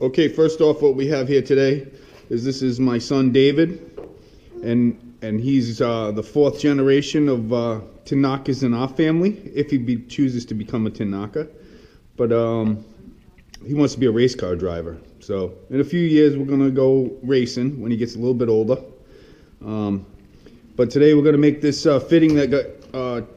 Okay, first off, what we have here today is this is my son David, and he's the fourth generation of Tanakas in our family, if he chooses to become a Tanaka. But he wants to be a race car driver. So in a few years, we're gonna go racing when he gets a little bit older. But today we're gonna make this fitting that got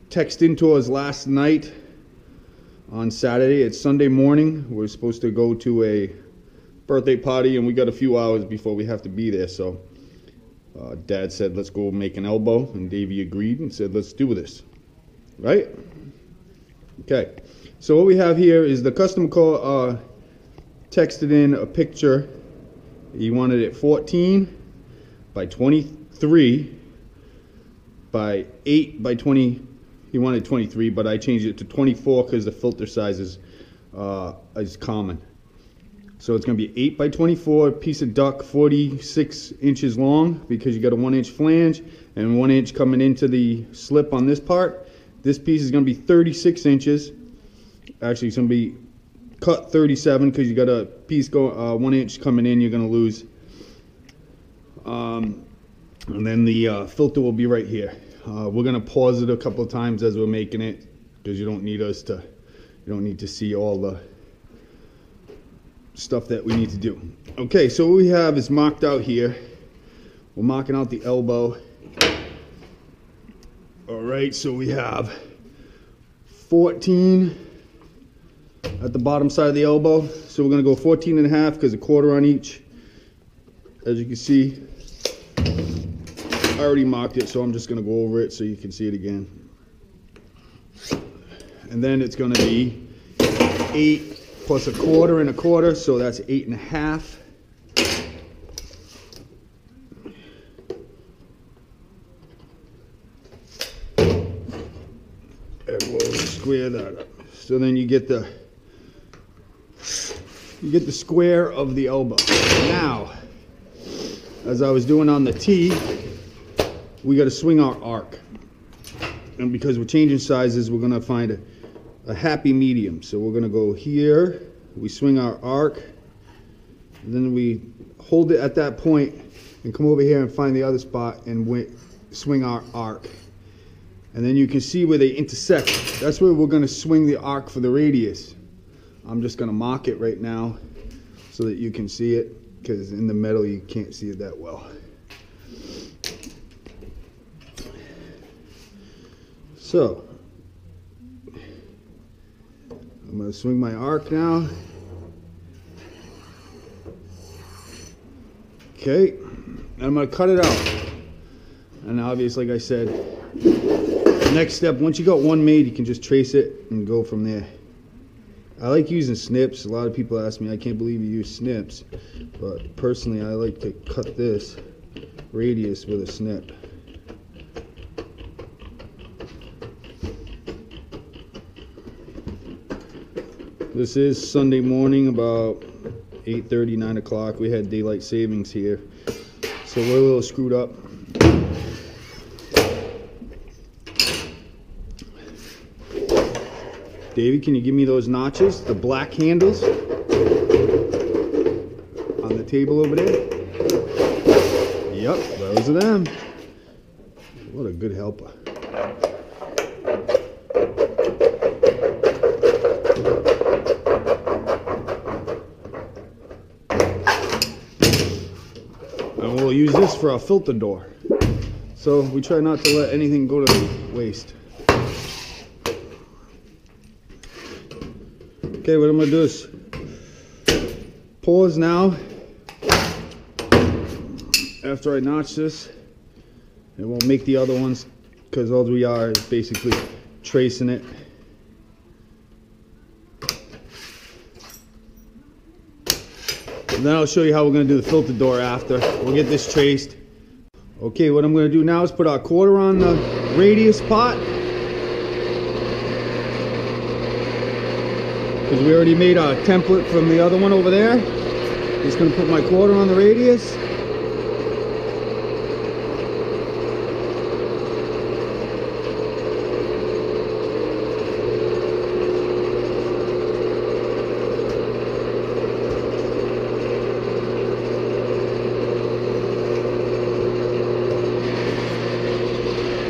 texted into us last night on Saturday. It's Sunday morning. We're supposed to go to a birthday party, and we got a few hours before we have to be there. So Dad said, let's go make an elbow, and Davey agreed and said, let's do this. Right? Okay. So what we have here is the customer call texted in a picture. He wanted it 14 by 23 by 8 by 20. He wanted 23, but I changed it to 24 because the filter size is common. So it's going to be 8 by 24, piece of duck, 46 inches long, because you got a 1-inch flange and 1 inch coming into the slip on this part. This piece is going to be 36 inches. Actually, it's going to be cut 37 because you got a piece go 1 inch coming in. You're going to lose, and then the filter will be right here. We're going to pause it a couple of times as we're making it, because you don't need to see all the stuff that we need to do. Okay, so what we have is marked out here. We're marking out the elbow. All right, so we have 14 at the bottom side of the elbow. So we're going to go 14 and a half because a quarter on each. As you can see, I already marked it, so I'm just going to go over it so you can see it again. And then it's going to be 8 plus a quarter and a quarter, so that's 8 and a half. And we'll square that up. So then you get the square of the elbow. Now, as I was doing on the T, we got to swing our arc, and because we're changing sizes, we're going to find a happy medium. So we're going to go here, we swing our arc, and then we hold it at that point and come over here and find the other spot and swing our arc. And then you can see where they intersect. That's where we're going to swing the arc for the radius. I'm just going to mark it right now so that you can see it, because in the metal you can't see it that well. So I'm going to swing my arc now. Okay, and I'm going to cut it out. And obviously, like I said, next step, once you got one made, you can just trace it and go from there. I like using snips. A lot of people ask me, I can't believe you use snips. But personally, I like to cut this radius with a snip. This is Sunday morning, about 8:30, 9 o'clock. We had daylight savings here, so we're a little screwed up. Davey, can you give me those notches, the black handles on the table over there? Yep, those are them. What a good helper. And we'll use this for our filter door. So we try not to let anything go to waste. Okay, what I'm going to do is pause now after I notch this, and we'll make the other ones, because all we are is basically tracing it. And then I'll show you how we're going to do the filter door after. We'll get this traced. Okay, what I'm going to do now is put our quarter on the radius pot, because we already made a template from the other one over there. Just going to put my quarter on the radius.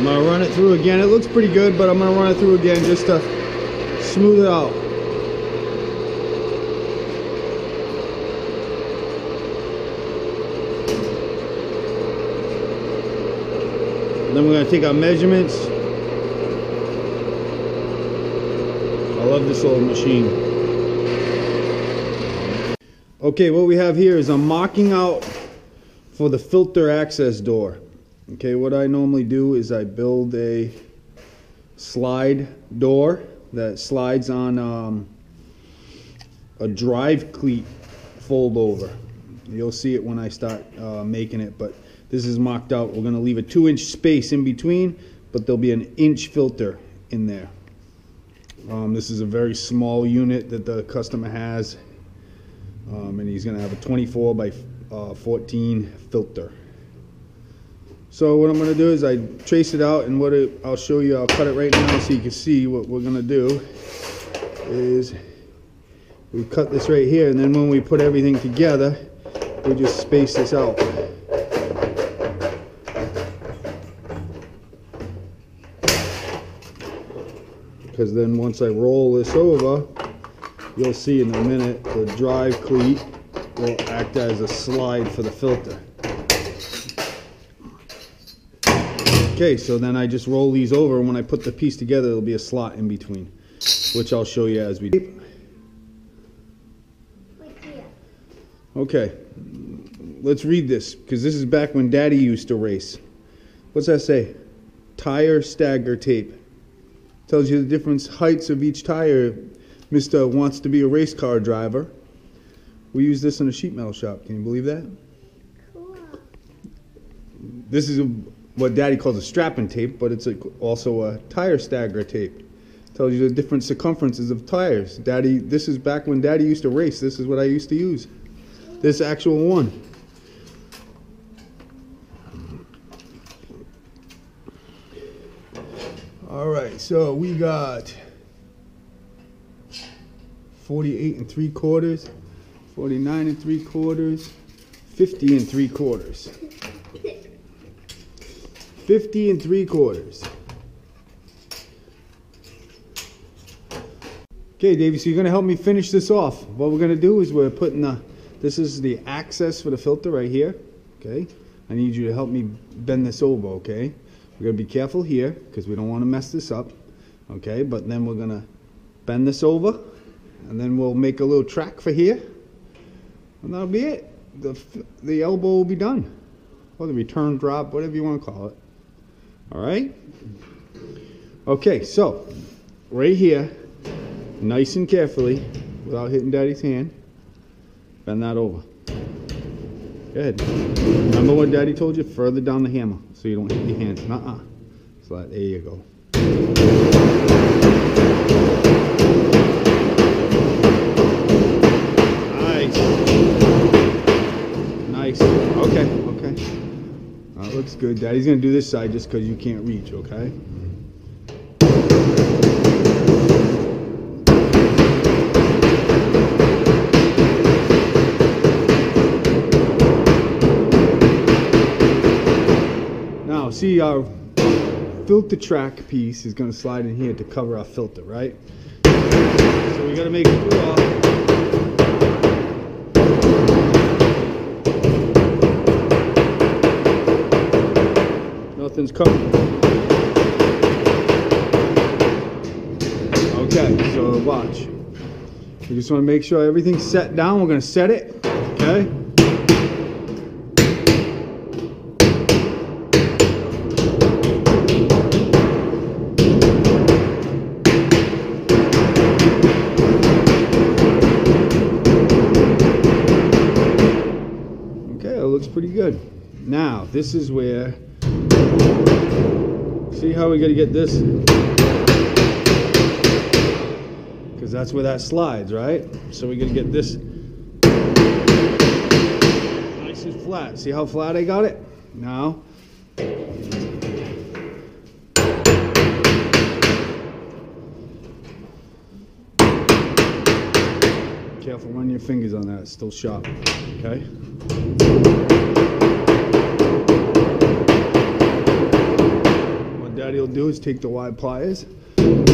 I'm gonna run it through again. It looks pretty good, but I'm gonna run it through again just to smooth it out. And then we're gonna take our measurements. I love this old machine. Okay, what we have here is I'm marking out for the filter access door. Okay, what I normally do is I build a slide door that slides on a drive cleat fold over. You'll see it when I start making it, but this is marked out. We're going to leave a 2-inch space in between, but there'll be an inch filter in there. This is a very small unit that the customer has, and he's going to have a 24 by 14 filter. So what I'm going to do is I trace it out, and I'll show you, I'll cut it right now so you can see what we're going to do is we cut this right here, and then when we put everything together, we just space this out. Because then once I roll this over, you'll see in a minute the drive cleat will act as a slide for the filter. Okay, so then I just roll these over, and when I put the piece together, there'll be a slot in between, which I'll show you as we do. Okay, let's read this, because this is back when Daddy used to race. What's that say? Tire stagger tape. Tells you the different heights of each tire. Mr. wants to be a race car driver. We use this in a sheet metal shop. Can you believe that? Cool. This is what Daddy calls a strapping tape, but it's also a tire stagger tape. Tells you the different circumferences of tires. Daddy, this is back when Daddy used to race. This is what I used to use. This actual one. All right, so we got 48 3/4, 49 3/4, 50 3/4, 50 3/4. Okay, Davey, so you're gonna help me finish this off. What we're gonna do is we're putting this is the access for the filter right here. Okay, I need you to help me bend this over. Okay. We're going to be careful here because we don't want to mess this up, okay? But then we're going to bend this over, and then we'll make a little track for here, and that'll be it. The elbow will be done, or the return drop, whatever you want to call it. All right? Okay, so right here, nice and carefully, without hitting Daddy's hand, bend that over. Go ahead. Remember what Daddy told you? Further down the hammer so you don't hit your hands. Slide. There you go. Nice. Nice. Okay. That looks good. Daddy's going to do this side just because you can't reach, okay? See, our filter track piece is going to slide in here to cover our filter, right? So we got to make sure nothing's covered. Okay, so watch. We just want to make sure everything's set down. We're going to set it, okay? Pretty good. Now this is where, see how we got to get this, because that's where that slides, right? So we got to get this nice and flat. See how flat I got it? Now careful, run your fingers on that, it's still sharp, okay? Daddy will do is take the wide pliers and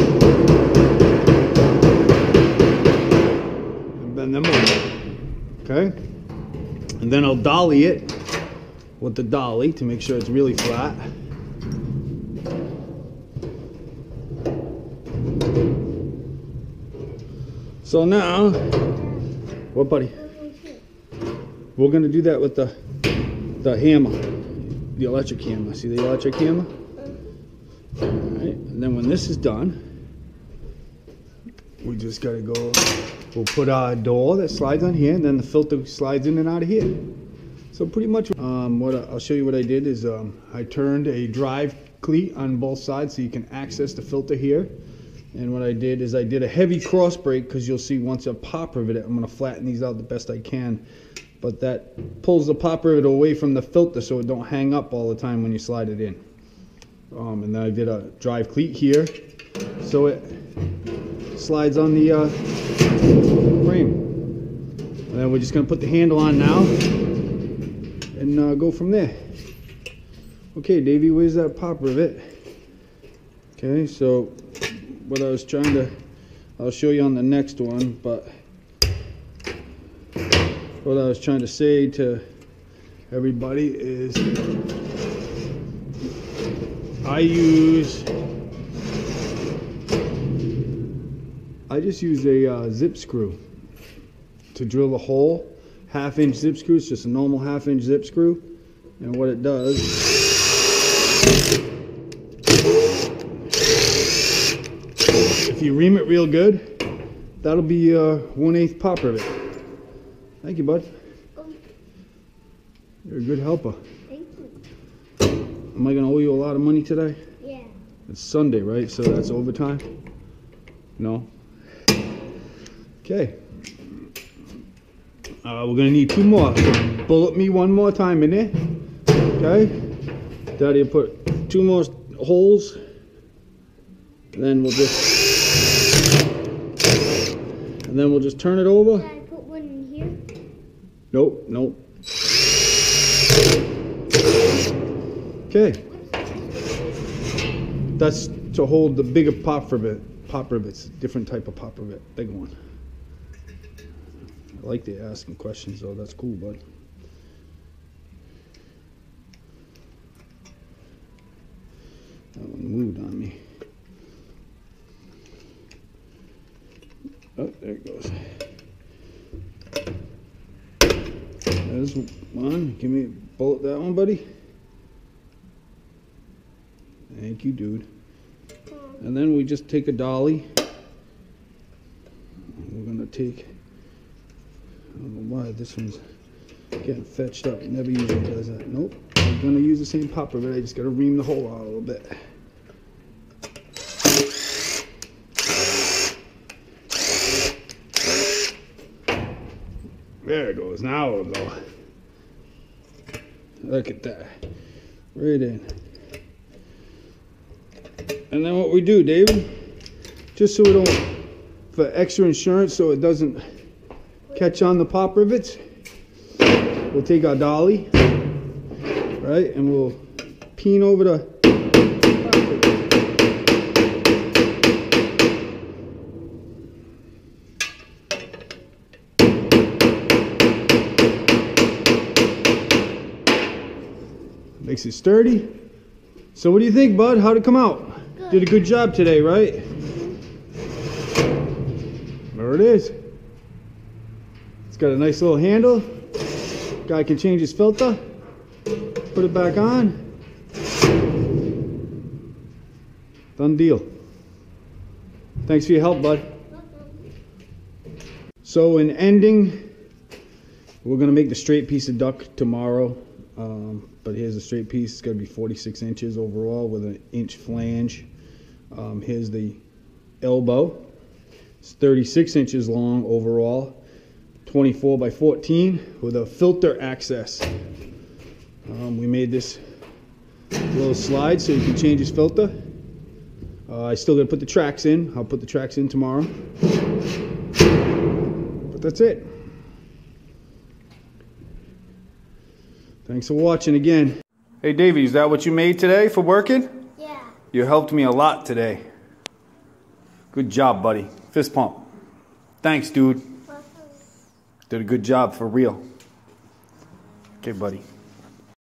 bend them over. Okay? And then I'll dolly it with the dolly to make sure it's really flat. So now, what, buddy? We're gonna do that with the hammer, the electric hammer. See the electric hammer? All right, and then when this is done, we just gotta go, we'll put our door that slides on here, and then the filter slides in and out of here. So pretty much, I'll show you what I did is I turned a drive cleat on both sides so you can access the filter here. And what I did is I did a heavy cross break, because you'll see once I pop rivet it, I'm going to flatten these out the best I can. But that pulls the pop rivet away from the filter so it don't hang up all the time when you slide it in. And then I did a drive cleat here so it slides on the frame. And then we're just going to put the handle on now and go from there. Okay, Davey, where's that pop rivet? Okay, so what I was trying to, I'll show you on the next one, but what I was trying to say to everybody is I just use a zip screw to drill the hole. 1/2-inch zip screw. It's just a normal 1/2-inch zip screw, and what it does, if you ream it real good, that'll be 1/8 pop rivet. Thank you, bud. You're a good helper. Thank you. Am I gonna owe you a lot of money today? Yeah. It's Sunday, right? So that's overtime? No? Okay. We're gonna need 2 more. Bullet me 1 more time in there. Okay? Daddy will put 2 more holes. And then we'll just turn it over. Can I put one in here? Nope, nope. Okay. That's to hold the bigger pop rivets, different type of pop rivet, big one. I like they asking questions though, that's cool, bud. That one moved on me. Oh, there it goes. There's one. Give me a bullet that one, buddy. Thank you, dude. And then we just take a dolly. We're gonna take, I don't know why this one's getting fetched up. It never usually does that. Nope. I'm gonna use the same pop rivet. I just gotta ream the hole out a little bit. There it goes. Now it'll go. Look at that. Right in. And then what we do, David, just so we don't, for extra insurance so it doesn't catch on the pop rivets, we'll take our dolly, right, and we'll peen over the pop rivet. Makes it sturdy. So what do you think, bud? How'd it come out? Good. Did a good job today, right? There it is. It's got a nice little handle. Guy can change his filter. Put it back on. Done deal. Thanks for your help, bud. So in ending, we're gonna make the straight piece of duck tomorrow. But here's a straight piece. It's going to be 46 inches overall with an inch flange. Here's the elbow. It's 36 inches long overall, 24 by 14 with a filter access. We made this little slide so you can change his filter. I still got to put the tracks in. I'll put the tracks in tomorrow. But that's it. Thanks for watching again. Hey Davey, is that what you made today for working? Yeah. You helped me a lot today. Good job, buddy. Fist pump. Thanks, dude. Did a good job for real. Okay, buddy.